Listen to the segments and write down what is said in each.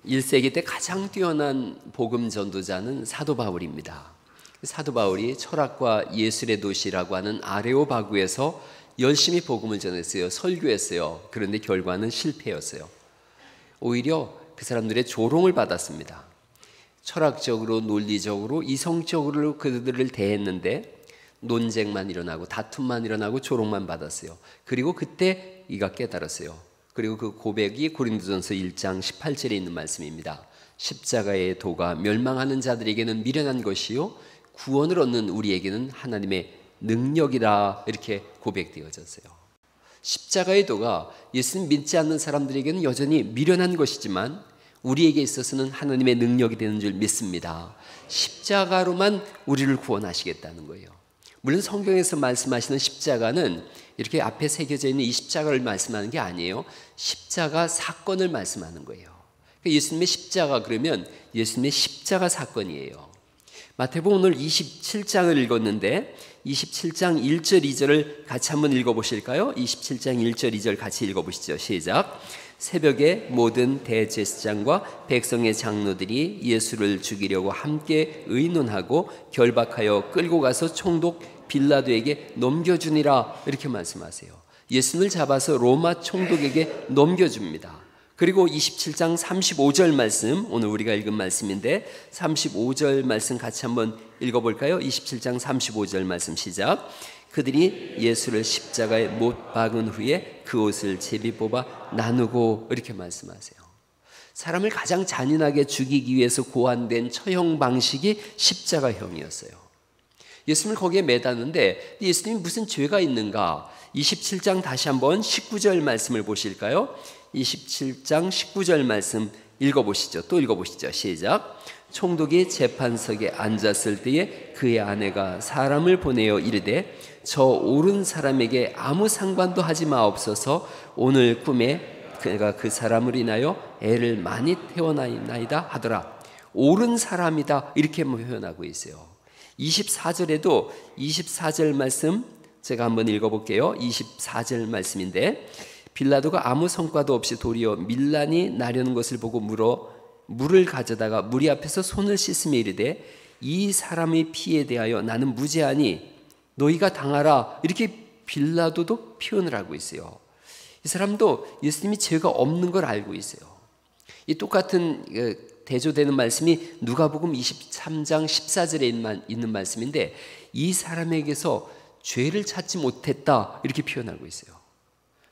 1세기 때 가장 뛰어난 복음 전도자는 사도 바울입니다. 사도 바울이 철학과 예술의 도시라고 하는 아레오바구에서 열심히 복음을 전했어요. 설교했어요. 그런데 결과는 실패였어요. 오히려 그 사람들의 조롱을 받았습니다. 철학적으로, 논리적으로, 이성적으로 그들을 대했는데 논쟁만 일어나고 다툼만 일어나고 조롱만 받았어요. 그리고 그때 이가 깨달았어요. 그리고 그 고백이 고린도전서 1장 18절에 있는 말씀입니다. 십자가의 도가 멸망하는 자들에게는 미련한 것이요 구원을 얻는 우리에게는 하나님의 능력이라, 이렇게 고백되어졌어요. 십자가의 도가 예수님 믿지 않는 사람들에게는 여전히 미련한 것이지만 우리에게 있어서는 하나님의 능력이 되는 줄 믿습니다. 십자가로만 우리를 구원하시겠다는 거예요. 물론 성경에서 말씀하시는 십자가는 이렇게 앞에 새겨져 있는 이 십자가를 말씀하는 게 아니에요. 십자가 사건을 말씀하는 거예요. 예수님의 십자가 그러면 예수님의 십자가 사건이에요. 마태복음 오늘 27장을 읽었는데 27장 1절 2절을 같이 한번 읽어보실까요? 27장 1절 2절 같이 읽어보시죠. 시작. 새벽에 모든 대제사장과 백성의 장로들이 예수를 죽이려고 함께 의논하고 결박하여 끌고 가서 총독 빌라도에게 넘겨주니라, 이렇게 말씀하세요. 예수를 잡아서 로마 총독에게 넘겨줍니다. 그리고 27장 35절 말씀, 오늘 우리가 읽은 말씀인데 35절 말씀 같이 한번 읽어볼까요? 27장 35절 말씀 시작. 그들이 예수를 십자가에 못 박은 후에 그 옷을 제비 뽑아 나누고, 이렇게 말씀하세요. 사람을 가장 잔인하게 죽이기 위해서 고안된 처형 방식이 십자가형이었어요. 예수님을 거기에 매다는데 예수님이 무슨 죄가 있는가? 27장 다시 한번 19절 말씀을 보실까요? 27장 19절 말씀 읽어보시죠. 또 읽어보시죠. 시작. 총독이 재판석에 앉았을 때에 그의 아내가 사람을 보내어 이르되 저 옳은 사람에게 아무 상관도 하지 마옵소서. 오늘 꿈에 그가 그 사람을 인하여 애를 많이 태워나이다 하더라. 옳은 사람이다, 이렇게 표현하고 있어요. 24절에도 24절 말씀 제가 한번 읽어볼게요. 24절 말씀인데 빌라도가 아무 성과도 없이 도리어 밀란이 나려는 것을 보고 물을 가져다가 무리 앞에서 손을 씻으며 이르되 이 사람의 피에 대하여 나는 무죄하니 너희가 당하라, 이렇게 빌라도도 표현을 하고 있어요. 이 사람도 예수님이 죄가 없는 걸 알고 있어요. 이 똑같은 대조되는 말씀이 누가복음 23장 14절에 있는 말씀인데 이 사람에게서 죄를 찾지 못했다, 이렇게 표현하고 있어요.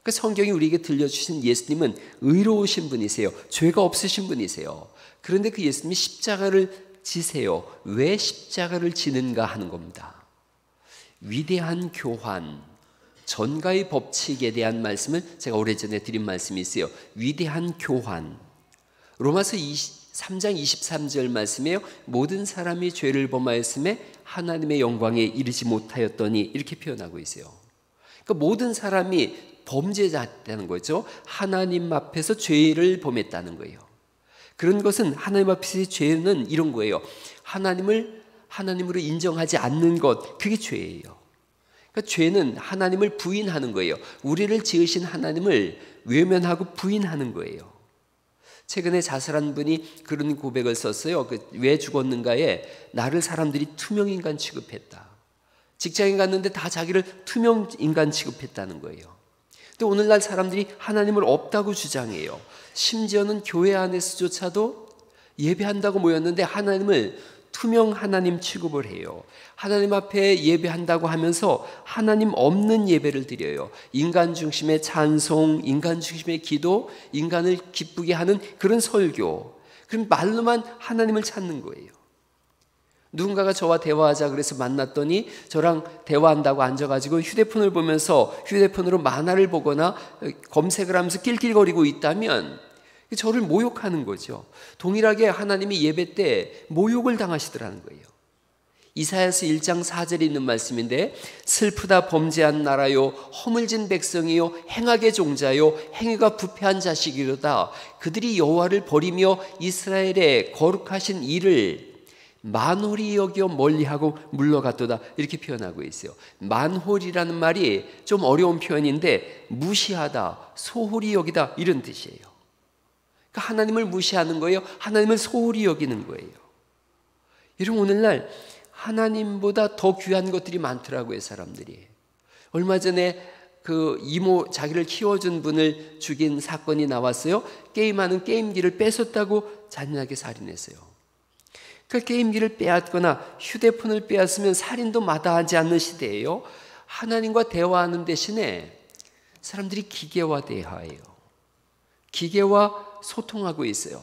그러니까 성경이 우리에게 들려주신 예수님은 의로우신 분이세요. 죄가 없으신 분이세요. 그런데 그 예수님이 십자가를 지세요. 왜 십자가를 지는가 하는 겁니다. 위대한 교환, 전가의 법칙에 대한 말씀을 제가 오래전에 드린 말씀이 있어요. 위대한 교환. 로마서 3장 23절 말씀이에요. 모든 사람이 죄를 범하였음에 하나님의 영광에 이르지 못하였더니, 이렇게 표현하고 있어요. 그러니까 모든 사람이 범죄자였다는 거죠. 하나님 앞에서 죄를 범했다는 거예요. 그런 것은 하나님 앞에서의 죄는 이런 거예요. 하나님으로 인정하지 않는 것, 그게 죄예요. 그러니까 죄는 하나님을 부인하는 거예요. 우리를 지으신 하나님을 외면하고 부인하는 거예요. 최근에 자살한 분이 그런 고백을 썼어요. 왜 죽었는가에 나를 사람들이 투명인간 취급했다. 직장에 갔는데 다 자기를 투명인간 취급했다는 거예요. 근데 오늘날 사람들이 하나님을 없다고 주장해요. 심지어는 교회 안에서조차도 예배한다고 모였는데 하나님을 투명 하나님 취급을 해요. 하나님 앞에 예배한다고 하면서 하나님 없는 예배를 드려요. 인간 중심의 찬송, 인간 중심의 기도, 인간을 기쁘게 하는 그런 설교. 그럼 말로만 하나님을 찾는 거예요. 누군가가 저와 대화하자 그래서 만났더니 저랑 대화한다고 앉아가지고 휴대폰을 보면서 휴대폰으로 만화를 보거나 검색을 하면서 낄낄거리고 있다면 저를 모욕하는 거죠. 동일하게 하나님이 예배 때 모욕을 당하시더라는 거예요. 이사야서 1장 4절에 있는 말씀인데 슬프다 범죄한 나라요 허물진 백성이요 행악의 종자요 행위가 부패한 자식이로다. 그들이 여호와를 버리며 이스라엘의 거룩하신 일을 만홀히 여겨 멀리하고 물러갔도다, 이렇게 표현하고 있어요. 만홀이라는 말이 좀 어려운 표현인데 무시하다, 소홀히 여기다, 이런 뜻이에요. 그러니까 하나님을 무시하는 거예요. 하나님을 소홀히 여기는 거예요. 여러분, 오늘날 하나님보다 더 귀한 것들이 많더라고요, 사람들이. 얼마 전에 그 이모, 자기를 키워준 분을 죽인 사건이 나왔어요. 게임하는 게임기를 뺏었다고 잔인하게 살인했어요. 그 게임기를 빼앗거나 휴대폰을 빼앗으면 살인도 마다하지 않는 시대예요. 하나님과 대화하는 대신에 사람들이 기계와 대화해요. 기계와 소통하고 있어요.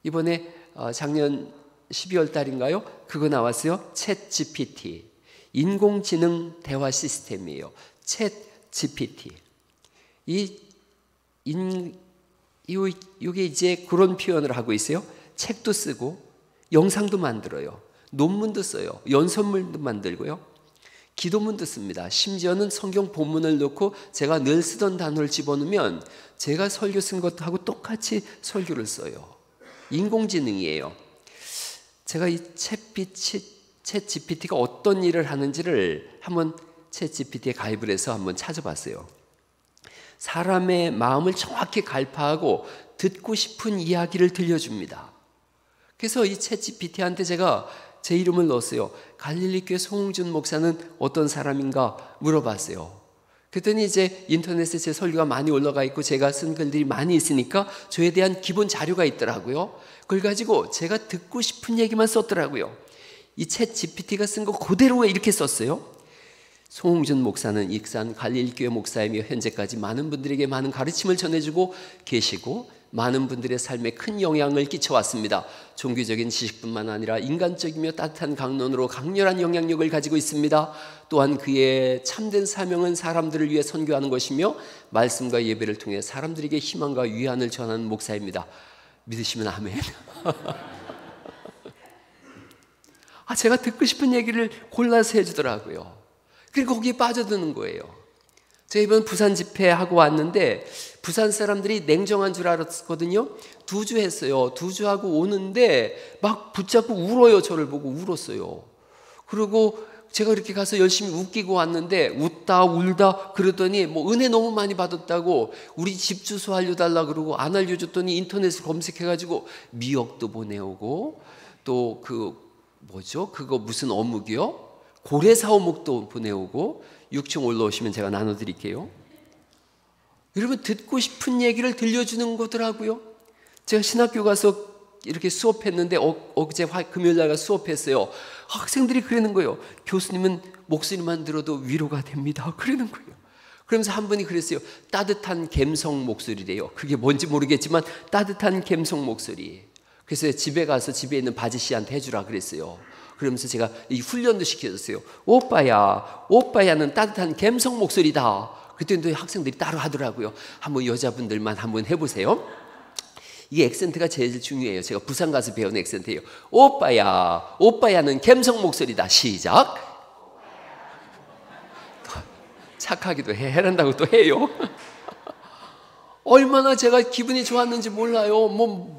이번에 작년 12월 달인가요? 그거 나왔어요. 챗 GPT. 인공지능 대화 시스템이에요. 챗 GPT. 이게 이제 그런 표현을 하고 있어요. 책도 쓰고 영상도 만들어요. 논문도 써요. 연설문도 만들고요. 기도문도 씁니다. 심지어는 성경 본문을 넣고 제가 늘 쓰던 단어를 집어넣으면 제가 설교 쓴 것하고 똑같이 설교를 써요. 인공지능이에요. 제가 이 챗 GPT가 어떤 일을 하는지를 한번 챗 GPT에 가입을 해서 한번 찾아봤어요. 사람의 마음을 정확히 갈파하고 듣고 싶은 이야기를 들려줍니다. 그래서 이 챗 GPT한테 제가 제 이름을 넣었어요. 갈릴리 교회 송홍준 목사는 어떤 사람인가 물어봤어요. 그랬더니 이제 인터넷에 제 설교가 많이 올라가 있고 제가 쓴 글들이 많이 있으니까 저에 대한 기본 자료가 있더라고요. 그걸 가지고 제가 듣고 싶은 얘기만 썼더라고요. 이 챗 GPT가 쓴 거 그대로 이렇게 썼어요. 송홍준 목사는 익산 갈릴리교회 목사이며 현재까지 많은 분들에게 많은 가르침을 전해주고 계시고 많은 분들의 삶에 큰 영향을 끼쳐왔습니다. 종교적인 지식뿐만 아니라 인간적이며 따뜻한 강론으로 강렬한 영향력을 가지고 있습니다. 또한 그의 참된 사명은 사람들을 위해 선교하는 것이며 말씀과 예배를 통해 사람들에게 희망과 위안을 전하는 목사입니다. 믿으시면 아멘. 제가 듣고 싶은 얘기를 골라서 해주더라고요. 그리고 거기에 빠져드는 거예요. 제가 이번 부산 집회하고 왔는데 부산 사람들이 냉정한 줄 알았거든요. 두주했어요. 두주하고 오는데 막 붙잡고 울어요. 저를 보고 울었어요. 그리고 제가 이렇게 가서 열심히 웃기고 왔는데 웃다 울다 그러더니 뭐 은혜 너무 많이 받았다고 우리 집 주소 알려달라 그러고 안 알려줬더니 인터넷을 검색해가지고 미역도 보내오고 또 그거 무슨 어묵이요? 고래사 어묵도 보내오고 6층 올라오시면 제가 나눠드릴게요. 여러분, 듣고 싶은 얘기를 들려주는 거더라고요. 제가 신학교 가서 이렇게 수업했는데 어제 금요일 날 수업했어요. 학생들이 그러는 거예요. 교수님은 목소리만 들어도 위로가 됩니다. 그러는 거예요. 그러면서 한 분이 그랬어요. 따뜻한 감성 목소리래요. 그게 뭔지 모르겠지만 따뜻한 감성 목소리. 그래서 집에 가서 집에 있는 바지 씨한테 해주라 그랬어요. 그러면서 제가 이 훈련도 시켜줬어요. 오빠야는 따뜻한 감성 목소리다. 그랬더니 학생들이 따로 하더라고요. 한번 여자분들만 한번 해보세요. 이 액센트가 제일 중요해요. 제가 부산 가서 배운 액센트예요. 오빠야는 감성 목소리다. 시작. 착하기도 해란다고 또 해요. 얼마나 제가 기분이 좋았는지 몰라요.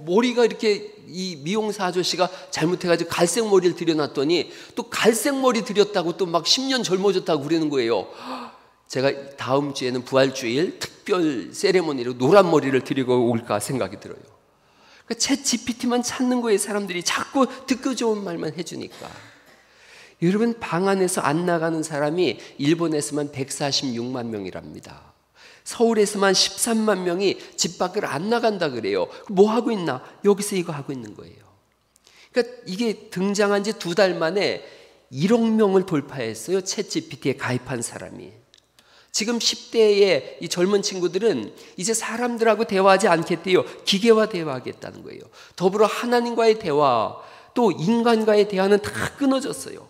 머리가 이렇게 이 미용사 아저씨가 잘못해가지고 갈색 머리를 들여놨더니 또 갈색 머리 들였다고 또 막 10년 젊어졌다고 그러는 거예요. 제가 다음 주에는 부활주일 특별 세레모니로 노란 머리를 들이고 올까 생각이 들어요. 그러니까 챗 GPT만 찾는 거예요. 사람들이 자꾸 듣고 좋은 말만 해주니까. 여러분, 방 안에서 안 나가는 사람이 일본에서만 146만 명이랍니다. 서울에서만 13만 명이 집 밖을 안 나간다 그래요. 뭐 하고 있나? 여기서 이거 하고 있는 거예요. 그러니까 이게 등장한 지 2달 만에 1억 명을 돌파했어요. 챗 GPT에 가입한 사람이. 지금 10대의 이 젊은 친구들은 이제 사람들하고 대화하지 않겠대요. 기계와 대화하겠다는 거예요. 더불어 하나님과의 대화, 또 인간과의 대화는 다 끊어졌어요.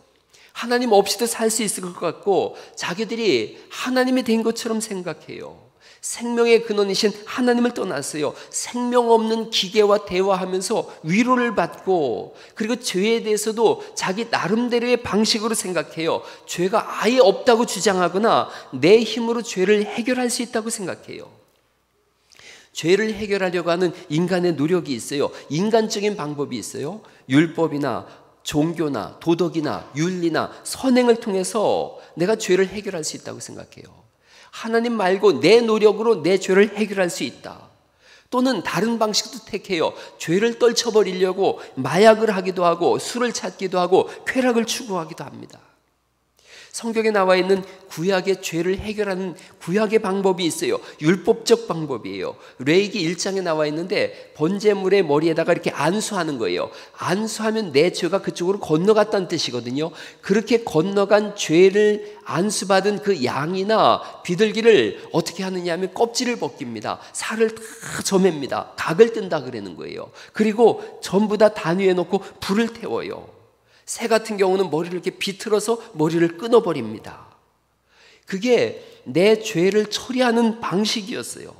하나님 없이도 살 수 있을 것 같고 자기들이 하나님이 된 것처럼 생각해요. 생명의 근원이신 하나님을 떠났어요. 생명 없는 기계와 대화하면서 위로를 받고, 그리고 죄에 대해서도 자기 나름대로의 방식으로 생각해요. 죄가 아예 없다고 주장하거나 내 힘으로 죄를 해결할 수 있다고 생각해요. 죄를 해결하려고 하는 인간의 노력이 있어요. 인간적인 방법이 있어요. 율법이나 종교나 도덕이나 윤리나 선행을 통해서 내가 죄를 해결할 수 있다고 생각해요. 하나님 말고 내 노력으로 내 죄를 해결할 수 있다. 또는 다른 방식도 택해요. 죄를 떨쳐버리려고 마약을 하기도 하고 술을 찾기도 하고 쾌락을 추구하기도 합니다. 성경에 나와 있는 구약의 죄를 해결하는 구약의 방법이 있어요. 율법적 방법이에요. 레위기 1장에 나와 있는데 번제물의 머리에다가 이렇게 안수하는 거예요. 안수하면 내 죄가 그쪽으로 건너갔다는 뜻이거든요. 그렇게 건너간 죄를 안수받은 그 양이나 비둘기를 어떻게 하느냐 하면 껍질을 벗깁니다. 살을 다 저맵니다. 각을 뜬다 그러는 거예요. 그리고 전부 다 단 위에 놓고 불을 태워요. 새 같은 경우는 머리를 이렇게 비틀어서 머리를 끊어버립니다. 그게 내 죄를 처리하는 방식이었어요.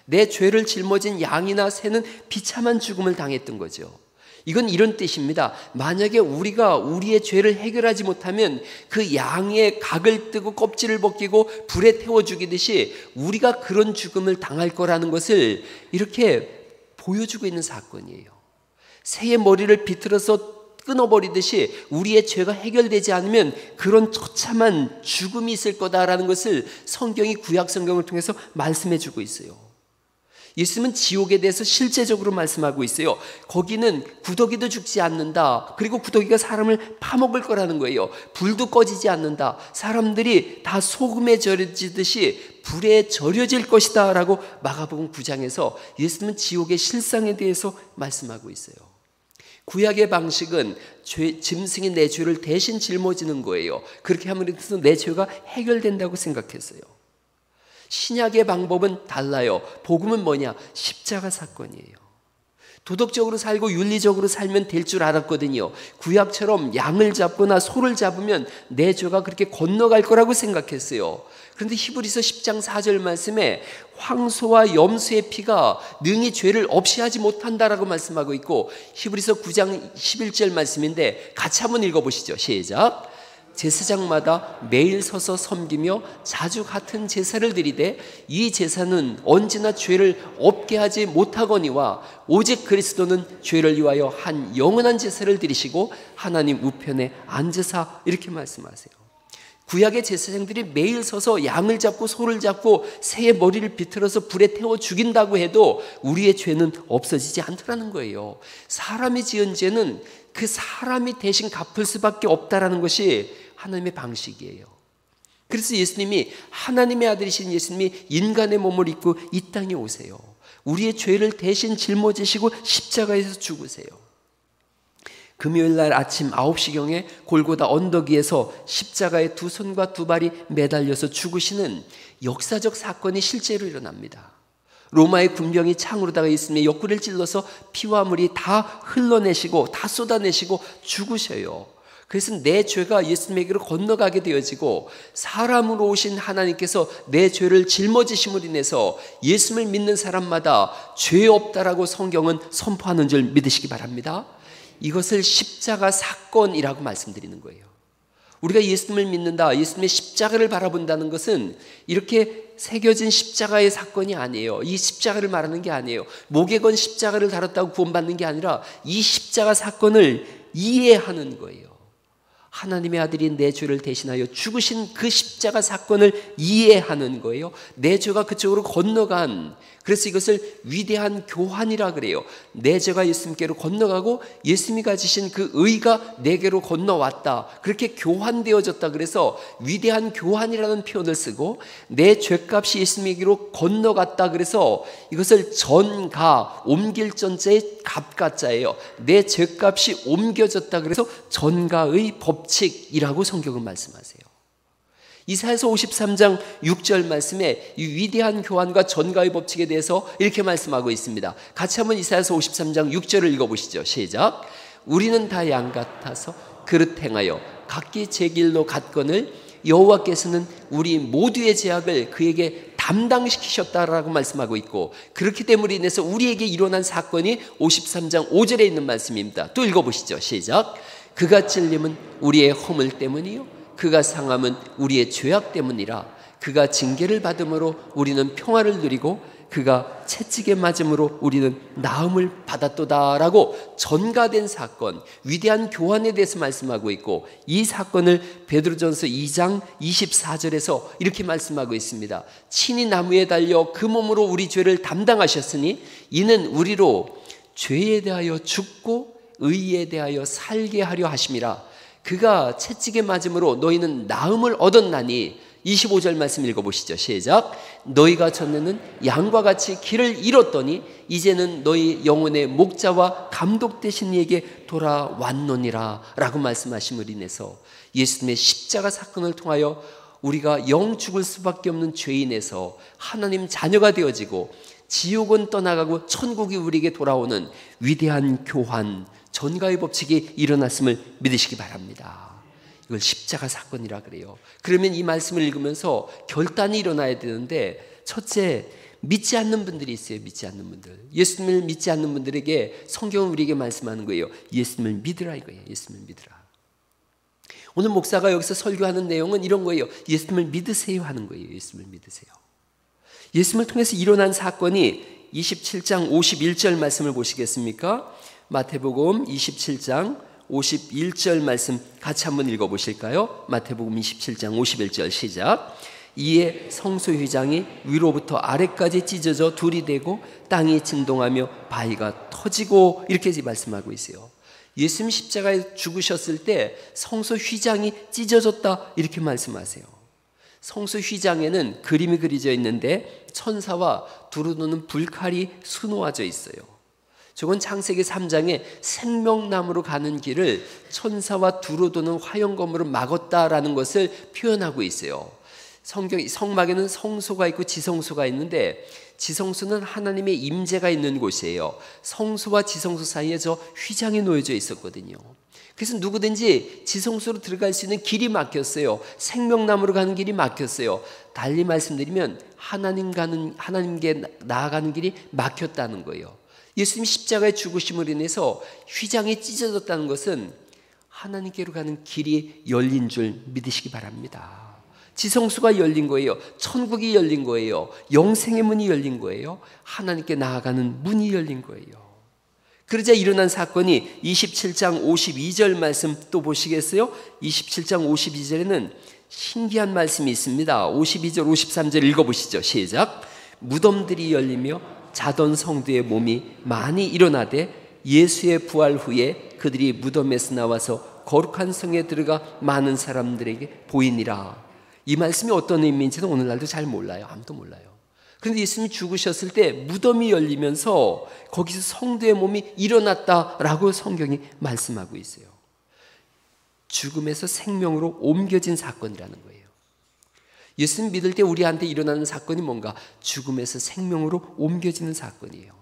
내 죄를 짊어진 양이나 새는 비참한 죽음을 당했던 거죠. 이건 이런 뜻입니다. 만약에 우리가 우리의 죄를 해결하지 못하면 그 양의 각을 뜨고 껍질을 벗기고 불에 태워 죽이듯이 우리가 그런 죽음을 당할 거라는 것을 이렇게 보여주고 있는 사건이에요. 새의 머리를 비틀어서 끊어버리듯이 우리의 죄가 해결되지 않으면 그런 처참한 죽음이 있을 거다라는 것을 성경이 구약 성경을 통해서 말씀해 주고 있어요. 예수님은 지옥에 대해서 실제적으로 말씀하고 있어요. 거기는 구더기도 죽지 않는다. 그리고 구더기가 사람을 파먹을 거라는 거예요. 불도 꺼지지 않는다. 사람들이 다 소금에 절여지듯이 불에 절여질 것이다 라고 마가복음 9장에서 예수님은 지옥의 실상에 대해서 말씀하고 있어요. 구약의 방식은 짐승이 내 죄를 대신 짊어지는 거예요. 그렇게 함으로써 내 죄가 해결된다고 생각했어요. 신약의 방법은 달라요. 복음은 뭐냐? 십자가 사건이에요. 도덕적으로 살고 윤리적으로 살면 될 줄 알았거든요. 구약처럼 양을 잡거나 소를 잡으면 내 죄가 그렇게 건너갈 거라고 생각했어요. 그런데 히브리서 10장 4절 말씀에 황소와 염소의 피가 능히 죄를 없이 하지 못한다라고 말씀하고 있고, 히브리서 9장 11절 말씀인데 같이 한번 읽어보시죠. 시작. 제사장마다 매일 서서 섬기며 자주 같은 제사를 드리되 이 제사는 언제나 죄를 없게 하지 못하거니와 오직 그리스도는 죄를 위하여 한 영원한 제사를 드리시고 하나님 우편에 앉으사, 이렇게 말씀하세요. 구약의 제사장들이 매일 서서 양을 잡고 소를 잡고 새의 머리를 비틀어서 불에 태워 죽인다고 해도 우리의 죄는 없어지지 않더라는 거예요. 사람이 지은 죄는 그 사람이 대신 갚을 수밖에 없다라는 것이 하나님의 방식이에요. 그래서 예수님이, 하나님의 아들이신 예수님이 인간의 몸을 입고 이 땅에 오세요. 우리의 죄를 대신 짊어지시고 십자가에서 죽으세요. 금요일 날 아침 9시경에 골고다 언덕 위에서 십자가에 두 손과 두 발이 매달려서 죽으시는 역사적 사건이 실제로 일어납니다. 로마의 군병이 창으로다가 예수님의 옆구리를 찔러서 피와 물이 다 흘러내시고 다 쏟아내시고 죽으셔요. 그래서 내 죄가 예수님에게로 건너가게 되어지고 사람으로 오신 하나님께서 내 죄를 짊어지심으로 인해서 예수님을 믿는 사람마다 죄 없다라고 성경은 선포하는 줄 믿으시기 바랍니다. 이것을 십자가 사건이라고 말씀드리는 거예요. 우리가 예수님을 믿는다, 예수님의 십자가를 바라본다는 것은 이렇게 새겨진 십자가의 사건이 아니에요. 이 십자가를 말하는 게 아니에요. 목에 건 십자가를 달았다고 구원받는 게 아니라 이 십자가 사건을 이해하는 거예요. 하나님의 아들이 내 죄를 대신하여 죽으신 그 십자가 사건을 이해하는 거예요. 내 죄가 그쪽으로 건너간, 그래서 이것을 위대한 교환이라 그래요. 내 죄가 예수님께로 건너가고 예수님이 가지신 그 의가 내게로 건너왔다. 그렇게 교환되어졌다. 그래서 위대한 교환이라는 표현을 쓰고, 내 죄값이 예수님에게로 건너갔다. 그래서 이것을 전가, 옮길 전자의 갑가자예요. 내 죄값이 옮겨졌다. 그래서 전가의 법칙이라고 성경은 말씀하세요. 이사야서 53장 6절 말씀에 이 위대한 교환과 전가의 법칙에 대해서 이렇게 말씀하고 있습니다. 같이 한번 이사야서 53장 6절을 읽어보시죠. 시작. 우리는 다 양 같아서 그릇 행하여 각기 제 길로 갔거늘 여호와께서는 우리 모두의 죄악을 그에게 담당시키셨다라고 말씀하고 있고, 그렇기 때문에 인해서 우리에게 일어난 사건이 53장 5절에 있는 말씀입니다. 또 읽어보시죠. 시작. 그가 찔림은 우리의 허물 때문이요 그가 상함은 우리의 죄악 때문이라. 그가 징계를 받음으로 우리는 평화를 누리고 그가 채찍에 맞음으로 우리는 나음을 받았도다라고 전가된 사건, 위대한 교환에 대해서 말씀하고 있고, 이 사건을 베드로전서 2장 24절에서 이렇게 말씀하고 있습니다. 친히 나무에 달려 그 몸으로 우리 죄를 담당하셨으니 이는 우리로 죄에 대하여 죽고 의에 대하여 살게 하려 하심이라. 그가 채찍에 맞음으로 너희는 나음을 얻었나니. 25절 말씀 읽어보시죠. 시작. 너희가 전에는 양과 같이 길을 잃었더니 이제는 너희 영혼의 목자와 감독 되신 이에게 돌아왔노니라 라고 말씀하심을 인해서 예수님의 십자가 사건을 통하여 우리가 영 죽을 수밖에 없는 죄인에서 하나님 자녀가 되어지고 지옥은 떠나가고 천국이 우리에게 돌아오는 위대한 교환, 전가의 법칙이 일어났음을 믿으시기 바랍니다. 이걸 십자가 사건이라 그래요. 그러면 이 말씀을 읽으면서 결단이 일어나야 되는데, 첫째, 믿지 않는 분들이 있어요. 믿지 않는 분들. 예수님을 믿지 않는 분들에게 성경은 우리에게 말씀하는 거예요. 예수님을 믿으라 이거예요. 예수님을 믿으라. 오늘 목사가 여기서 설교하는 내용은 이런 거예요. 예수님을 믿으세요 하는 거예요. 예수님을 믿으세요. 예수님을 통해서 일어난 사건이 27장 51절 말씀을 보시겠습니까? 마태복음 27장 51절 말씀 같이 한번 읽어보실까요? 마태복음 27장 51절 시작. 이에 성소휘장이 위로부터 아래까지 찢어져 둘이 되고 땅이 진동하며 바위가 터지고 이렇게 말씀하고 있어요. 예수님 십자가에 죽으셨을 때 성소휘장이 찢어졌다 이렇게 말씀하세요. 성소휘장에는 그림이 그려져 있는데 천사와 두루도는 불칼이 수놓아져 있어요. 저건 창세기 3장에 생명나무로 가는 길을 천사와 두루도는 화영검으로 막았다라는 것을 표현하고 있어요. 성막에는 성소가 있고 지성소가 있는데, 지성소는 하나님의 임재가 있는 곳이에요. 성소와 지성소 사이에 저 휘장이 놓여져 있었거든요. 그래서 누구든지 지성소로 들어갈 수 있는 길이 막혔어요. 생명나무로 가는 길이 막혔어요. 달리 말씀드리면 하나님께 나아가는 길이 막혔다는 거예요. 예수님 십자가에 죽으심으로 인해서 휘장이 찢어졌다는 것은 하나님께로 가는 길이 열린 줄 믿으시기 바랍니다. 지성소가 열린 거예요. 천국이 열린 거예요. 영생의 문이 열린 거예요. 하나님께 나아가는 문이 열린 거예요. 그러자 일어난 사건이 27장 52절 말씀 또 보시겠어요? 27장 52절에는 신기한 말씀이 있습니다. 52절 53절 읽어보시죠. 시작. 무덤들이 열리며 자던 성도의 몸이 많이 일어나되 예수의 부활 후에 그들이 무덤에서 나와서 거룩한 성에 들어가 많은 사람들에게 보이니라. 이 말씀이 어떤 의미인지는 오늘날도 잘 몰라요. 아무도 몰라요. 그런데 예수님이 죽으셨을 때 무덤이 열리면서 거기서 성도의 몸이 일어났다라고 성경이 말씀하고 있어요. 죽음에서 생명으로 옮겨진 사건이라는 거예요. 예수님 믿을 때 우리한테 일어나는 사건이 뭔가? 죽음에서 생명으로 옮겨지는 사건이에요.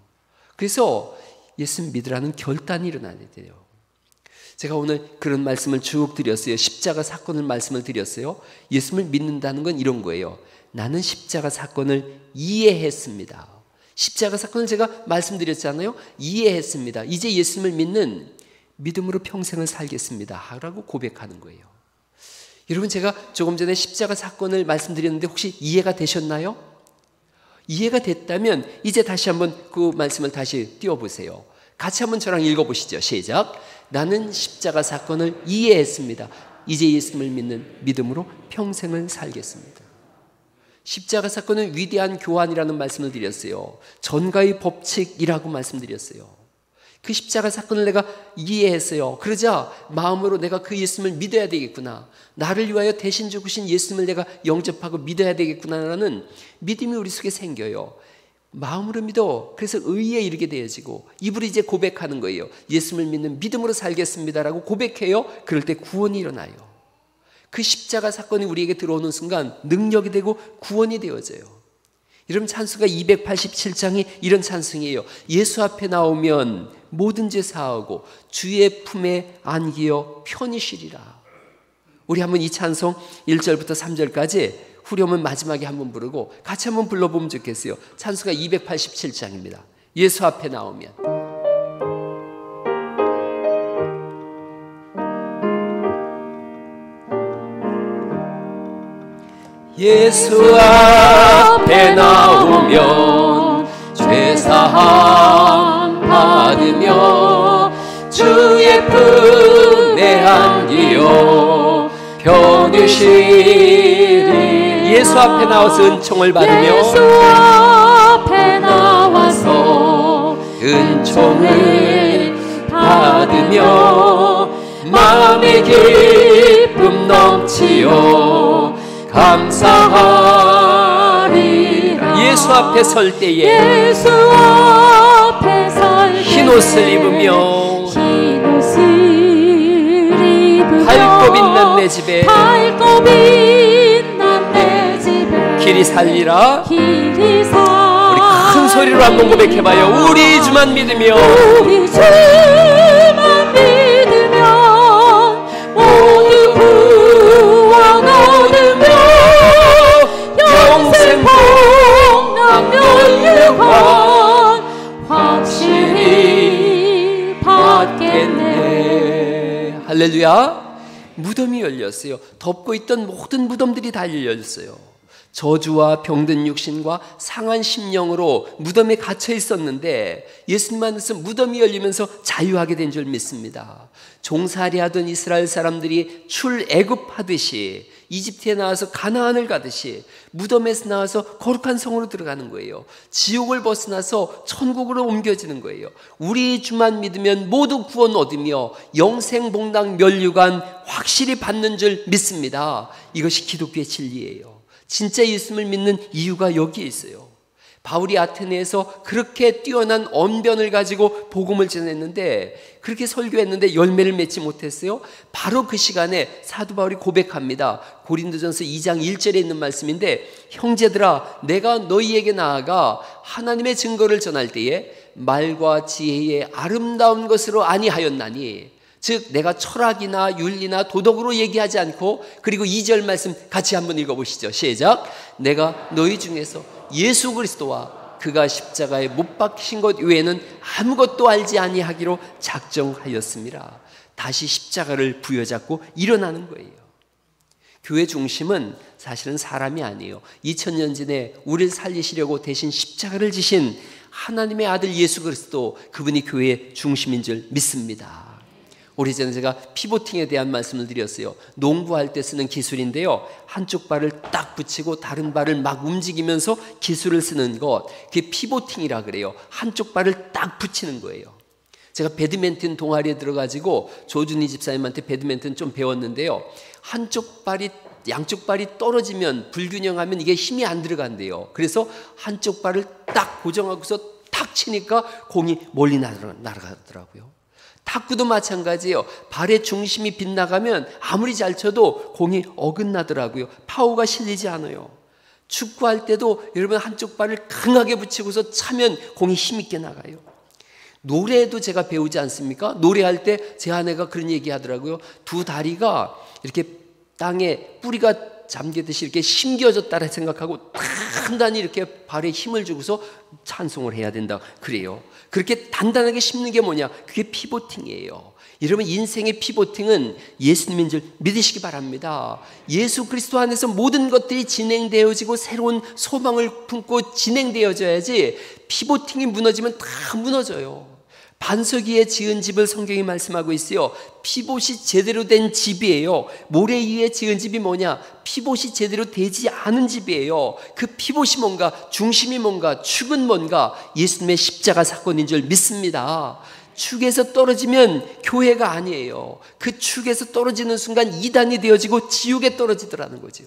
그래서 예수님 믿으라는 결단이 일어나야 돼요. 제가 오늘 그런 말씀을 쭉 드렸어요. 십자가 사건을 말씀을 드렸어요. 예수님을 믿는다는 건 이런 거예요. 나는 십자가 사건을 이해했습니다. 십자가 사건을 제가 말씀드렸잖아요. 이해했습니다. 이제 예수님을 믿는 믿음으로 평생을 살겠습니다 라고 고백하는 거예요. 여러분, 제가 조금 전에 십자가 사건을 말씀드렸는데 혹시 이해가 되셨나요? 이해가 됐다면 이제 다시 한번 그 말씀을 다시 띄워보세요. 같이 한번 저랑 읽어보시죠. 시작. 나는 십자가 사건을 이해했습니다. 이제 예수님을 믿는 믿음으로 평생을 살겠습니다. 십자가 사건은 위대한 교환이라는 말씀을 드렸어요. 전가의 법칙이라고 말씀드렸어요. 그 십자가 사건을 내가 이해했어요. 그러자 마음으로 내가 그 예수님을 믿어야 되겠구나. 나를 위하여 대신 죽으신 예수님을 내가 영접하고 믿어야 되겠구나라는 믿음이 우리 속에 생겨요. 마음으로 믿어. 그래서 의에 이르게 되어지고 입으로 이제 고백하는 거예요. 예수님을 믿는 믿음으로 살겠습니다라고 고백해요. 그럴 때 구원이 일어나요. 그 십자가 사건이 우리에게 들어오는 순간 능력이 되고 구원이 되어져요. 여러분, 찬송가 287장이 이런 찬송이에요. 예수 앞에 나오면 모든 죄 사하고 주의 품에 안기어 편히 쉬리라. 우리 한번 이 찬송 1절부터 3절까지 후렴은 마지막에 한번 부르고 같이 한번 불러보면 좋겠어요. 찬송가 287장입니다. 예수 앞에 나오면. 예수 앞에 나오면 회사함 받으며 주의 품에 안기어 편히쉬리. 예수 앞에 나와서 은총을 받으며 예수 앞에 나와서 은총을 받으며 마음의 기쁨 넘치어 감사하리라. 예수 앞에 설 때에 예수 앞에 설 때에 흰옷을 입으며 밝고 빛난 내 집에 길이 살리라. 우리 큰 소리로 한번 고백해봐요. 우리 주만 믿으며 우리 주만 믿으면 모두 구원 얻으며 영생 복락 멸류관 확실히 받겠네. 할렐루야. 무덤이 열렸어요. 덮고 있던 모든 무덤들이 다 열렸어요. 저주와 병든 육신과 상한 심령으로 무덤에 갇혀 있었는데 예수님 안에서 무덤이 열리면서 자유하게 된 줄 믿습니다. 종살이하던 이스라엘 사람들이 출애굽하듯이 이집트에 나와서 가나안을 가듯이 무덤에서 나와서 거룩한 성으로 들어가는 거예요. 지옥을 벗어나서 천국으로 옮겨지는 거예요. 우리 주만 믿으면 모두 구원 얻으며 영생복락 멸류관 확실히 받는 줄 믿습니다. 이것이 기독교의 진리예요. 진짜 예수님을 믿는 이유가 여기에 있어요. 바울이 아테네에서 그렇게 뛰어난 언변을 가지고 복음을 전했는데, 그렇게 설교했는데 열매를 맺지 못했어요. 바로 그 시간에 사도 바울이 고백합니다. 고린도전서 2장 1절에 있는 말씀인데, 형제들아 내가 너희에게 나아가 하나님의 증거를 전할 때에 말과 지혜의 아름다운 것으로 아니하였나니, 즉 내가 철학이나 윤리나 도덕으로 얘기하지 않고, 그리고 2절 말씀 같이 한번 읽어보시죠. 시작. 내가 너희 중에서 예수 그리스도와 그가 십자가에 못 박히신 것 외에는 아무것도 알지 아니하기로 작정하였습니다. 다시 십자가를 부여잡고 일어나는 거예요. 교회 중심은 사실은 사람이 아니에요. 2000년 전에 우리를 살리시려고 대신 십자가를 지신 하나님의 아들 예수 그리스도, 그분이 교회의 중심인 줄 믿습니다. 오래전에 제가 피보팅에 대한 말씀을 드렸어요. 농구할 때 쓰는 기술인데요, 한쪽 발을 딱 붙이고 다른 발을 막 움직이면서 기술을 쓰는 것, 그게 피보팅이라 그래요. 한쪽 발을 딱 붙이는 거예요. 제가 배드민턴 동아리에 들어가지고 조준희 집사님한테 배드민턴 좀 배웠는데요, 한쪽 발이 양쪽 발이 떨어지면, 불균형하면 이게 힘이 안 들어간대요. 그래서 한쪽 발을 딱 고정하고서 탁 치니까 공이 멀리 날아가더라고요. 탁구도 마찬가지예요. 발의 중심이 빗나가면 아무리 잘 쳐도 공이 어긋나더라고요. 파워가 실리지 않아요. 축구할 때도 여러분 한쪽 발을 강하게 붙이고서 차면 공이 힘있게 나가요. 노래도 제가 배우지 않습니까? 노래할 때 제 아내가 그런 얘기 하더라고요. 두 다리가 이렇게 땅에 뿌리가 잠기듯이 이렇게 심겨졌다라 생각하고 단단히 이렇게 발에 힘을 주고서 찬송을 해야 된다 그래요. 그렇게 단단하게 심는 게 뭐냐? 그게 피보팅이에요. 여러분, 인생의 피보팅은 예수님인 줄 믿으시기 바랍니다. 예수 그리스도 안에서 모든 것들이 진행되어지고 새로운 소망을 품고 진행되어져야지, 피보팅이 무너지면 다 무너져요. 반석 위에 지은 집을 성경이 말씀하고 있어요. 피봇이 제대로 된 집이에요. 모래 위에 지은 집이 뭐냐? 피봇이 제대로 되지 않은 집이에요. 그 피봇이 뭔가, 중심이 뭔가, 축은 뭔가, 예수님의 십자가 사건인 줄 믿습니다. 축에서 떨어지면 교회가 아니에요. 그 축에서 떨어지는 순간 이단이 되어지고 지옥에 떨어지더라는 거죠.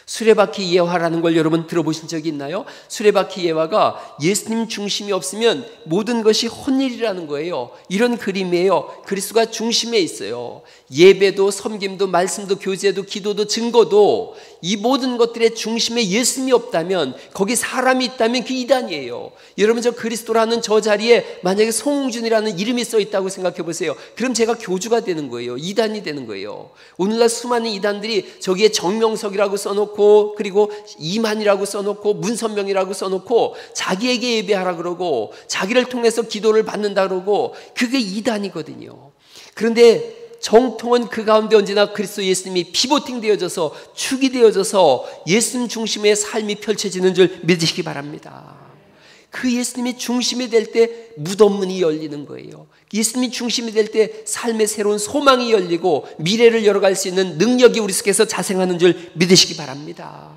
수레바퀴 예화라는 걸 여러분 들어보신 적이 있나요? 수레바퀴 예화가 예수님 중심이 없으면 모든 것이 헛일이라는 거예요. 이런 그림이에요. 그리스도가 중심에 있어요. 예배도 섬김도 말씀도 교제도 기도도 증거도, 이 모든 것들의 중심에 예수님이 없다면, 거기 사람이 있다면 그 이단이에요. 여러분, 저 그리스도라는 저 자리에 만약에 송웅준이라는 이름이 써 있다고 생각해 보세요. 그럼 제가 교주가 되는 거예요. 이단이 되는 거예요. 오늘날 수많은 이단들이 저기에 정명석이라고 써놓고, 그리고 이만이라고 써놓고 문선명이라고 써놓고 자기에게 예배하라 그러고 자기를 통해서 기도를 받는다 그러고, 그게 이단이거든요. 그런데 정통은 그 가운데 언제나 그리스도 예수님이 피보팅 되어져서, 축이 되어져서 예수님 중심의 삶이 펼쳐지는 줄 믿으시기 바랍니다. 그 예수님이 중심이 될 때 무덤 문이 열리는 거예요. 예수님이 중심이 될 때 삶의 새로운 소망이 열리고 미래를 열어갈 수 있는 능력이 우리 속에서 자생하는 줄 믿으시기 바랍니다.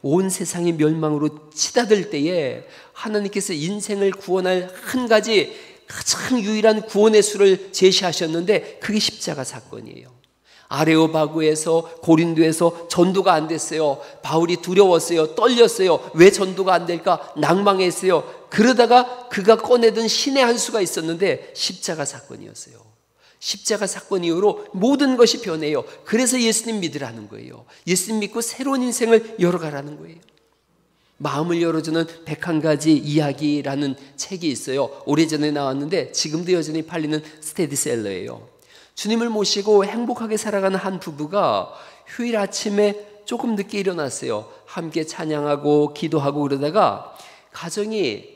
온 세상이 멸망으로 치닫을 때에 하나님께서 인생을 구원할 한 가지 가장 유일한 구원의 수를 제시하셨는데 그게 십자가 사건이에요. 아레오바구에서 고린도에서 전도가 안 됐어요. 바울이 두려웠어요. 떨렸어요. 왜 전도가 안 될까? 낭망했어요. 그러다가 그가 꺼내든 신의 한 수가 있었는데 십자가 사건이었어요. 십자가 사건 이후로 모든 것이 변해요. 그래서 예수님 믿으라는 거예요. 예수님 믿고 새로운 인생을 열어가라는 거예요. 마음을 열어주는 101가지 이야기라는 책이 있어요. 오래전에 나왔는데 지금도 여전히 팔리는 스테디셀러예요. 주님을 모시고 행복하게 살아가는 한 부부가 휴일 아침에 조금 늦게 일어났어요. 함께 찬양하고 기도하고 그러다가 가정이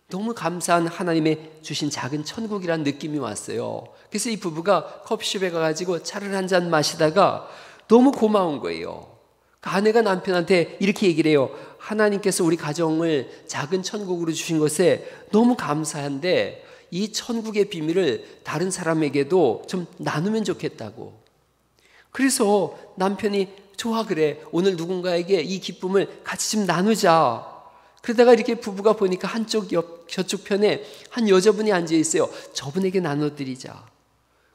너무 감사한 하나님의 주신 작은 천국이란 느낌이 왔어요. 그래서 이 부부가 커피숍에 가가지고 차를 한 잔 마시다가 너무 고마운 거예요. 아내가 남편한테 이렇게 얘기를 해요. 하나님께서 우리 가정을 작은 천국으로 주신 것에 너무 감사한데 이 천국의 비밀을 다른 사람에게도 좀 나누면 좋겠다고. 그래서 남편이 좋아 그래. 오늘 누군가에게 이 기쁨을 같이 좀 나누자. 그러다가 이렇게 부부가 보니까 한쪽 저쪽 편에 한 여자분이 앉아 있어요. 저분에게 나눠드리자.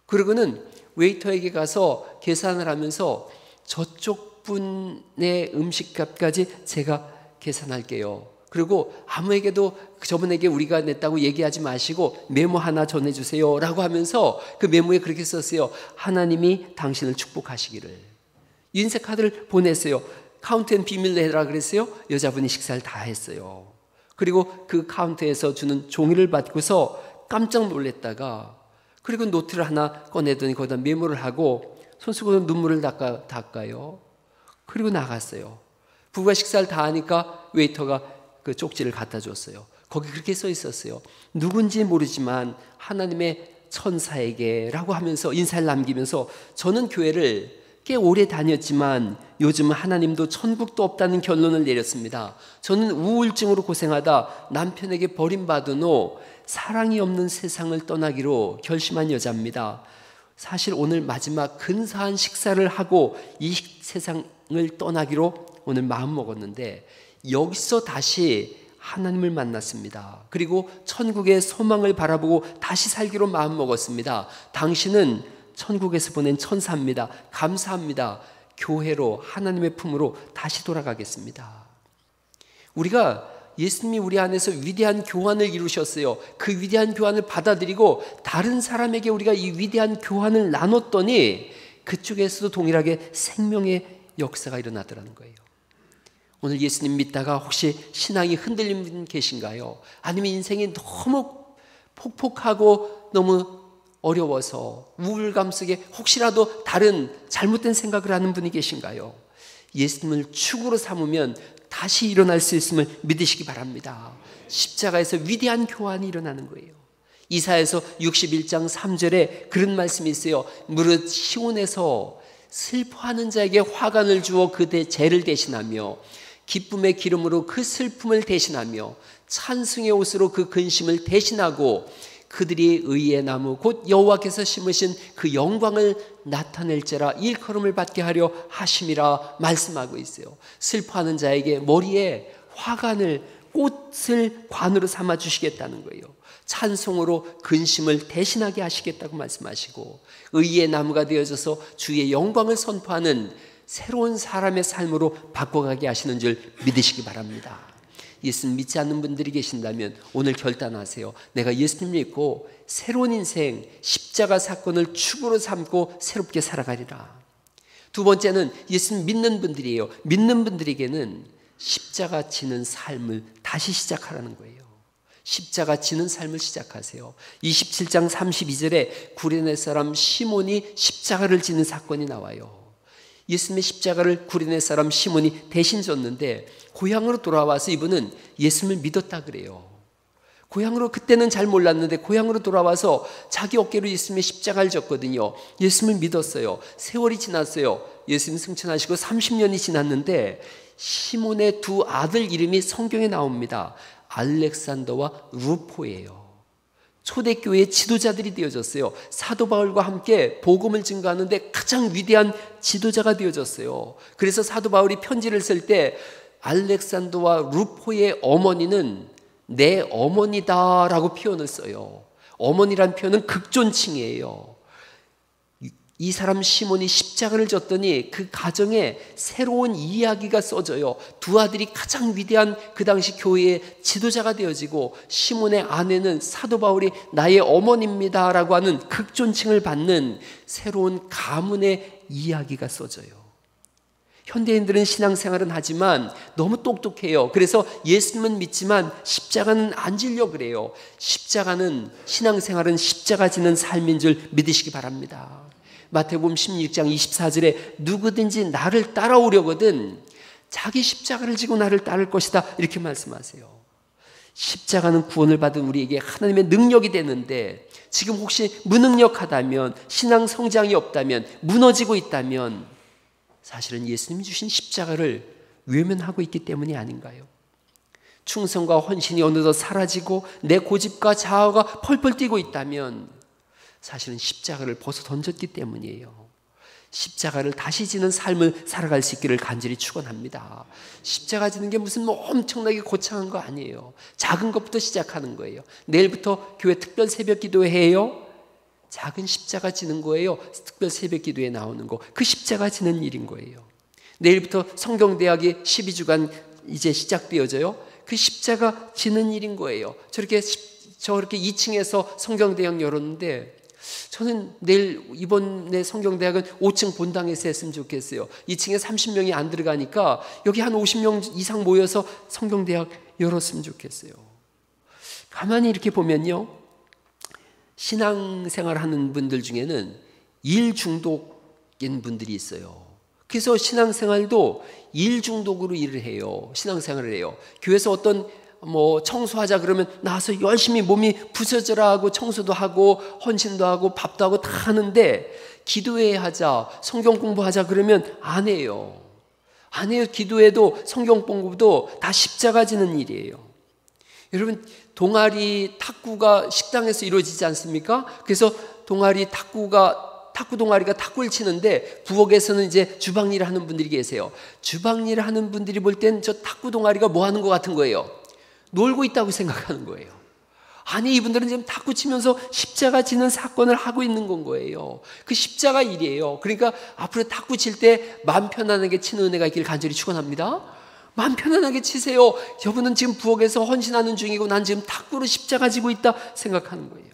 그러고는 웨이터에게 가서 계산을 하면서 저쪽 분의 음식값까지 제가 계산할게요. 그리고 아무에게도 저분에게 우리가 냈다고 얘기하지 마시고 메모 하나 전해주세요 라고 하면서 그 메모에 그렇게 썼어요. 하나님이 당신을 축복하시기를. 인쇄카드를 보냈어요. 카운트엔 비밀 내라 그랬어요. 여자분이 식사를 다 했어요. 그리고 그 카운터에서 주는 종이를 받고서 깜짝 놀랐다가 그리고 노트를 하나 꺼내더니 거기다 메모를 하고 손수건으로 눈물을 닦아요. 그리고 나갔어요. 부부가 식사를 다 하니까 웨이터가 그 쪽지를 갖다 줬어요. 거기 그렇게 써 있었어요. 누군지 모르지만 하나님의 천사에게 라고 하면서 인사를 남기면서 저는 교회를 꽤 오래 다녔지만 요즘은 하나님도 천국도 없다는 결론을 내렸습니다. 저는 우울증으로 고생하다 남편에게 버림받은 후 사랑이 없는 세상을 떠나기로 결심한 여자입니다. 사실 오늘 마지막 근사한 식사를 하고 이 세상을 떠나기로 오늘 마음 먹었는데 여기서 다시 하나님을 만났습니다. 그리고 천국의 소망을 바라보고 다시 살기로 마음 먹었습니다. 당신은 천국에서 보낸 천사입니다. 감사합니다. 교회로 하나님의 품으로 다시 돌아가겠습니다. 우리가 예수님이 우리 안에서 위대한 교환을 이루셨어요. 그 위대한 교환을 받아들이고 다른 사람에게 우리가 이 위대한 교환을 나눴더니 그쪽에서도 동일하게 생명의 역사가 일어나더라는 거예요. 오늘 예수님 믿다가 혹시 신앙이 흔들린 분 계신가요? 아니면 인생이 너무 폭폭하고 너무 어려워서 우울감 속에 혹시라도 다른 잘못된 생각을 하는 분이 계신가요? 예수님을 축으로 삼으면 다시 일어날 수 있음을 믿으시기 바랍니다. 십자가에서 위대한 교환이 일어나는 거예요. 이사야서 61장 3절에 그런 말씀이 있어요. 무릇 시온에서 슬퍼하는 자에게 화관을 주어 그 죄를 대신하며 기쁨의 기름으로 그 슬픔을 대신하며 찬송의 옷으로 그 근심을 대신하고 그들이 의의 나무 곧 여호와께서 심으신 그 영광을 나타낼지라 일컬음을 받게 하려 하심이라 말씀하고 있어요. 슬퍼하는 자에게 머리에 화관을 꽃을 관으로 삼아 주시겠다는 거예요. 찬송으로 근심을 대신하게 하시겠다고 말씀하시고 의의 나무가 되어져서 주의 영광을 선포하는 새로운 사람의 삶으로 바꿔가게 하시는 줄 믿으시기 바랍니다. 예수님 믿지 않는 분들이 계신다면 오늘 결단하세요. 내가 예수님 믿고 새로운 인생 십자가 사건을 축으로 삼고 새롭게 살아가리라. 두 번째는 예수님 믿는 분들이에요. 믿는 분들에게는 십자가 지는 삶을 다시 시작하라는 거예요. 십자가 지는 삶을 시작하세요. 27장 32절에 구레네 사람 시몬이 십자가를 지는 사건이 나와요. 예수님의 십자가를 구레네 사람 시몬이 대신 졌는데 고향으로 돌아와서 이분은 예수님을 믿었다 그래요. 고향으로 그때는 잘 몰랐는데 고향으로 돌아와서 자기 어깨로 예수님의 십자가를 졌거든요. 예수님을 믿었어요. 세월이 지났어요. 예수님 승천하시고 30년이 지났는데 시몬의 두 아들 이름이 성경에 나옵니다. 알렉산더와 루포예요. 초대교회의 지도자들이 되어졌어요. 사도 바울과 함께 복음을 증거하는데 가장 위대한 지도자가 되어졌어요. 그래서 사도 바울이 편지를 쓸 때 알렉산더와 루포의 어머니는 내 어머니다라고 표현을 써요. 어머니란 표현은 극존칭이에요. 이 사람 시몬이 십자가를 졌더니 그 가정에 새로운 이야기가 써져요. 두 아들이 가장 위대한 그 당시 교회의 지도자가 되어지고, 시몬의 아내는 사도 바울이 나의 어머니입니다라고 하는 극존칭을 받는 새로운 가문의 이야기가 써져요. 현대인들은 신앙생활은 하지만 너무 똑똑해요. 그래서 예수님은 믿지만 십자가는 안 지려고 그래요. 십자가는, 신앙생활은 십자가 지는 삶인 줄 믿으시기 바랍니다. 마태복음 16장 24절에 누구든지 나를 따라오려거든 자기 십자가를 지고 나를 따를 것이다, 이렇게 말씀하세요. 십자가는 구원을 받은 우리에게 하나님의 능력이 되는데, 지금 혹시 무능력하다면, 신앙 성장이 없다면, 무너지고 있다면 사실은 예수님이 주신 십자가를 외면하고 있기 때문이 아닌가요? 충성과 헌신이 어느덧 사라지고 내 고집과 자아가 펄펄 뛰고 있다면 사실은 십자가를 벗어 던졌기 때문이에요. 십자가를 다시 지는 삶을 살아갈 수 있기를 간절히 축원합니다. 십자가 지는 게 무슨 엄청나게 거창한 거 아니에요. 작은 것부터 시작하는 거예요. 내일부터 교회 특별 새벽 기도해요. 작은 십자가 지는 거예요. 특별 새벽 기도에 나오는 거, 그 십자가 지는 일인 거예요. 내일부터 성경대학이 12주간 이제 시작되어져요. 그 십자가 지는 일인 거예요. 저렇게 2층에서 성경대학 열었는데, 저는 내일 이번에 성경대학은 5층 본당에서 했으면 좋겠어요. 2층에 30명이 안 들어가니까 여기 한 50명 이상 모여서 성경대학 열었으면 좋겠어요. 가만히 이렇게 보면요, 신앙생활 하는 분들 중에는 일 중독인 분들이 있어요. 그래서 신앙생활도 일 중독으로 일을 해요. 신앙생활을 해요. 교회에서 어떤 청소하자 그러면 나와서 열심히 몸이 부서져라 하고 청소도 하고 헌신도 하고 밥도 하고 다 하는데, 기도회 하자, 성경 공부하자 그러면 안 해요. 안 해요. 기도회도 성경 공부도 다 십자가 지는 일이에요. 여러분, 동아리 탁구가 식당에서 이루어지지 않습니까? 그래서 탁구 동아리가 탁구를 치는데 부엌에서는 이제 주방 일을 하는 분들이 계세요. 주방 일을 하는 분들이 볼 땐 저 탁구 동아리가 뭐 하는 것 같은 거예요. 놀고 있다고 생각하는 거예요. 아니, 이분들은 지금 탁구 치면서 십자가 지는 사건을 하고 있는 건 거예요. 그 십자가 일이에요. 그러니까 앞으로 탁구 칠 때 마음 편안하게 치는 은혜가 있기를 간절히 축원합니다. 마음 편안하게 치세요. 여러분은 지금 부엌에서 헌신하는 중이고 난 지금 탁구로 십자가 지고 있다 생각하는 거예요.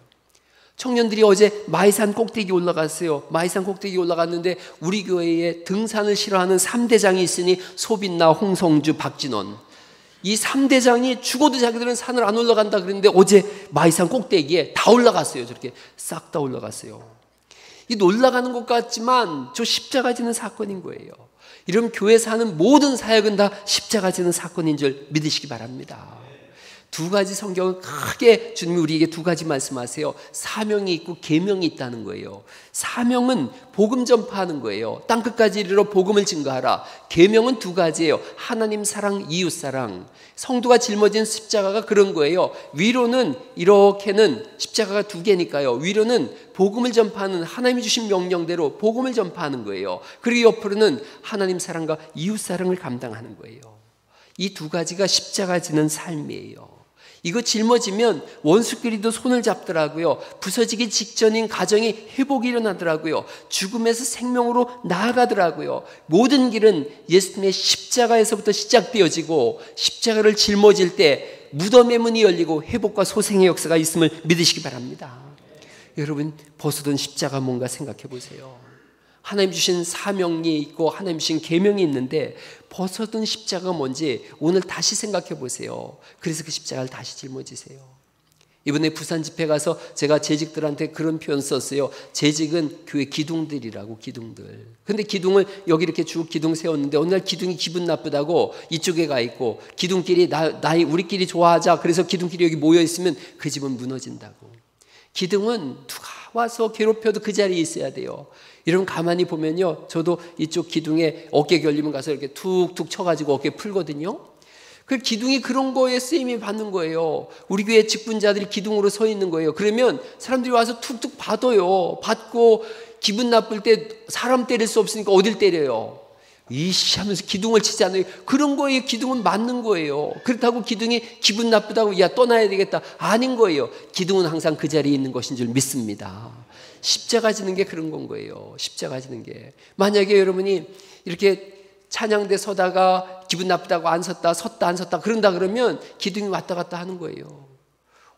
청년들이 어제 마이산 꼭대기 올라갔어요. 마이산 꼭대기 올라갔는데 우리 교회에 등산을 싫어하는 3대장이 있으니 소빈나, 홍성주, 박진원, 이 3대장이 죽어도 자기들은 산을 안 올라간다 그랬는데 어제 마이산 꼭대기에 다 올라갔어요. 저렇게 싹 다 올라갔어요. 이 올라가는 것 같지만 저 십자가 지는 사건인 거예요. 이런 교회에서 하는 모든 사역은 다 십자가 지는 사건인 줄 믿으시기 바랍니다. 두 가지 성경은 크게 주님이 우리에게 두 가지 말씀하세요. 사명이 있고 계명이 있다는 거예요. 사명은 복음 전파하는 거예요. 땅끝까지 이르러 복음을 증거하라. 계명은 두 가지예요. 하나님 사랑, 이웃 사랑. 성도가 짊어진 십자가가 그런 거예요. 위로는 이렇게는 십자가가 두 개니까요. 위로는 복음을 전파하는, 하나님이 주신 명령대로 복음을 전파하는 거예요. 그리고 옆으로는 하나님 사랑과 이웃 사랑을 감당하는 거예요. 이 두 가지가 십자가 지는 삶이에요. 이거 짊어지면 원수끼리도 손을 잡더라고요. 부서지기 직전인 가정이 회복이 일어나더라고요. 죽음에서 생명으로 나아가더라고요. 모든 길은 예수님의 십자가에서부터 시작되어지고, 십자가를 짊어질 때 무덤의 문이 열리고 회복과 소생의 역사가 있음을 믿으시기 바랍니다. 여러분, 벗어든 십자가 뭔가 생각해 보세요. 하나님 주신 사명이 있고 하나님 주신 계명이 있는데 벗어든 십자가가 뭔지 오늘 다시 생각해 보세요. 그래서 그 십자가를 다시 짊어지세요. 이번에 부산 집회 가서 제가 재직들한테 그런 표현 썼어요. 재직은 교회 기둥들이라고, 기둥들. 근데 기둥을 여기 이렇게 쭉 기둥 세웠는데 어느 날 기둥이 기분 나쁘다고 이쪽에 가 있고, 기둥끼리 우리끼리 좋아하자 그래서 기둥끼리 여기 모여 있으면 그 집은 무너진다고. 기둥은 누가 와서 괴롭혀도 그 자리에 있어야 돼요. 여러분 가만히 보면요, 저도 이쪽 기둥에 어깨 결리면 가서 이렇게 툭툭 쳐가지고 어깨 풀거든요. 그 기둥이 그런 거에 쓰임이 받는 거예요. 우리 교회 직분자들이 기둥으로 서 있는 거예요. 그러면 사람들이 와서 툭툭 받아요. 받고 기분 나쁠 때 사람 때릴 수 없으니까 어딜 때려요? 이씨 하면서 기둥을 치지 않아요. 그런 거에 기둥은 맞는 거예요. 그렇다고 기둥이 기분 나쁘다고 야 떠나야 되겠다 아닌 거예요. 기둥은 항상 그 자리에 있는 것인 줄 믿습니다. 십자가 지는 게 그런 건 거예요. 십자가 지는 게. 만약에 여러분이 이렇게 찬양대 서다가 기분 나쁘다고 안 섰다 섰다 안 섰다 그런다 그러면 기둥이 왔다 갔다 하는 거예요.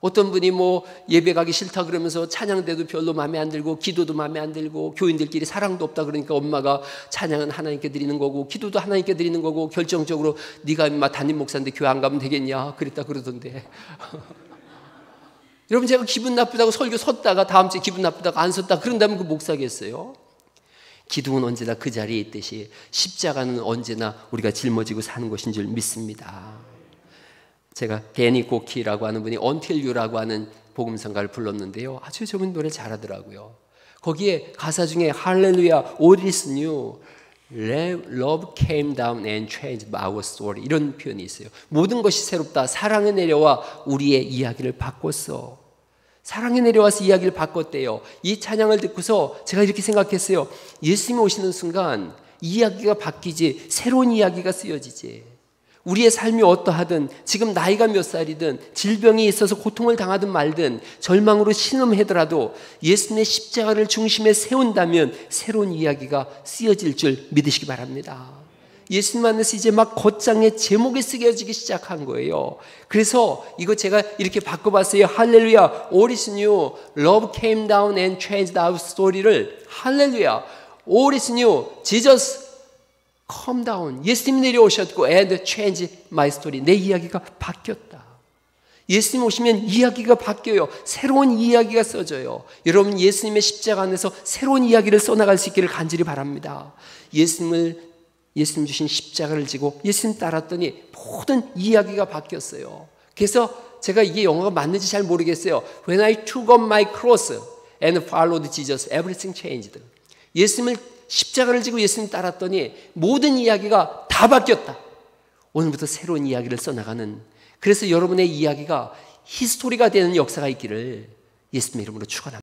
어떤 분이 뭐 예배 가기 싫다 그러면서 찬양대도 별로 마음에 안 들고 기도도 마음에 안 들고 교인들끼리 사랑도 없다 그러니까 엄마가 찬양은 하나님께 드리는 거고 기도도 하나님께 드리는 거고 결정적으로 네가 인마 담임 목사인데 교회 안 가면 되겠냐 그랬다 그러던데 여러분 제가 기분 나쁘다고 설교 섰다가 다음 주에 기분 나쁘다고 안 섰다 그런다면 그 목사겠어요? 기둥은 언제나 그 자리에 있듯이 십자가는 언제나 우리가 짊어지고 사는 것인 줄 믿습니다. 제가 데니 고키라고 하는 분이 Until You라고 하는 복음성가를 불렀는데요. 아주 저분 노래 잘하더라고요. 거기에 가사 중에 할렐루야, all is new, love came down and changed our story 이런 표현이 있어요. 모든 것이 새롭다. 사랑이 내려와 우리의 이야기를 바꿨어. 사랑이 내려와서 이야기를 바꿨대요. 이 찬양을 듣고서 제가 이렇게 생각했어요. 예수님이 오시는 순간 이야기가 바뀌지 새로운 이야기가 쓰여지지. 우리의 삶이 어떠하든 지금 나이가 몇 살이든 질병이 있어서 고통을 당하든 말든 절망으로 신음하더라도 예수님의 십자가를 중심에 세운다면 새로운 이야기가 쓰여질 줄 믿으시기 바랍니다. 예수님 만나서 이제 막 겉장에 제목이 쓰여지기 시작한 거예요. 그래서 이거 제가 이렇게 바꿔봤어요. 할렐루야, all is new, love came down and changed our story를 할렐루야, all is new, Jesus come down. 예수님이 내려오셨고 and change my story. 내 이야기가 바뀌었다. 예수님 오시면 이야기가 바뀌어요. 새로운 이야기가 써져요. 여러분 예수님의 십자가 안에서 새로운 이야기를 써나갈 수 있기를 간절히 바랍니다. 예수님 주신 십자가를 지고 예수님 따랐더니 모든 이야기가 바뀌었어요. 그래서 제가 이게 영어가 맞는지 잘 모르겠어요. When I took up my cross and followed Jesus, everything changed. 예수님을 십자가를 지고 예수님 따랐더니 모든 이야기가 다 바뀌었다. 오늘부터 새로운 이야기를 써나가는, 그래서 여러분의 이야기가 히스토리가 되는 역사가 있기를 예수님 이름으로 축원합니다.